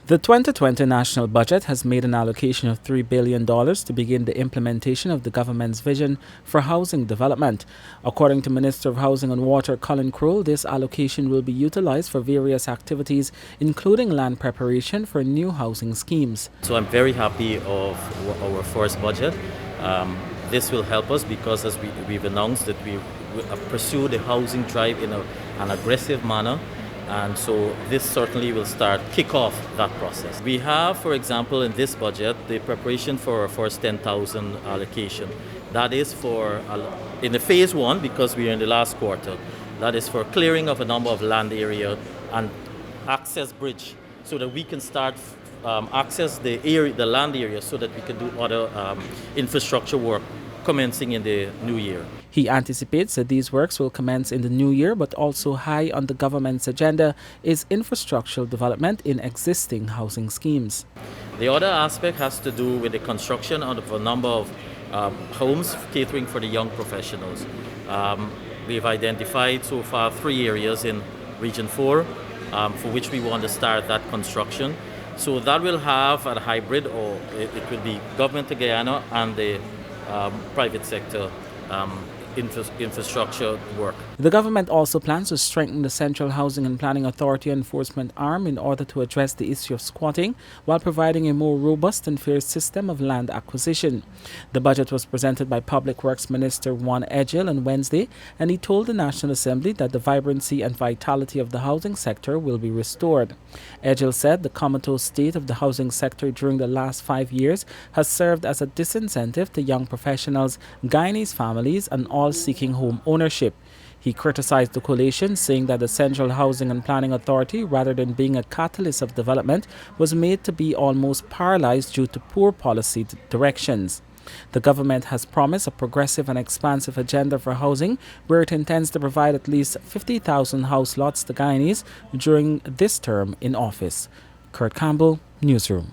The 2020 national budget has made an allocation of $3 billion to begin the implementation of the government's vision for housing development. According to Minister of Housing and Water Collin, this allocation will be utilized for various activities, including land preparation for new housing schemes. So I'm very happy of our first budget. This will help us because as we've announced that we pursue the housing drive in an aggressive manner. And so this certainly will kick off that process. We have, for example, in this budget, the preparation for our first 10,000 allocation. That is in the phase one, because we are in the last quarter, that is for clearing of a number of land area and access bridge so that we can start access the land area so that we can do other infrastructure work commencing in the new year. He anticipates that these works will commence in the new year, but also high on the government's agenda is infrastructural development in existing housing schemes. The other aspect has to do with the construction of a number of homes catering for the young professionals. We've identified so far 3 areas in Region 4 for which we want to start that construction. So that will have a hybrid, or it will be government of Guyana and the private sector infrastructure work. The government also plans to strengthen the Central Housing and Planning Authority enforcement arm in order to address the issue of squatting while providing a more robust and fair system of land acquisition. The budget was presented by Public Works Minister Juan Edgil on Wednesday, and he told the National Assembly that the vibrancy and vitality of the housing sector will be restored. Edgil said the comatose state of the housing sector during the last 5 years has served as a disincentive to young professionals, Guyanese families, and all seeking home ownership. He criticized the coalition, saying that the Central Housing and Planning Authority, rather than being a catalyst of development, was made to be almost paralyzed due to poor policy directions. The government has promised a progressive and expansive agenda for housing, where it intends to provide at least 50,000 house lots to Guyanese during this term in office. Kurt Campbell, Newsroom.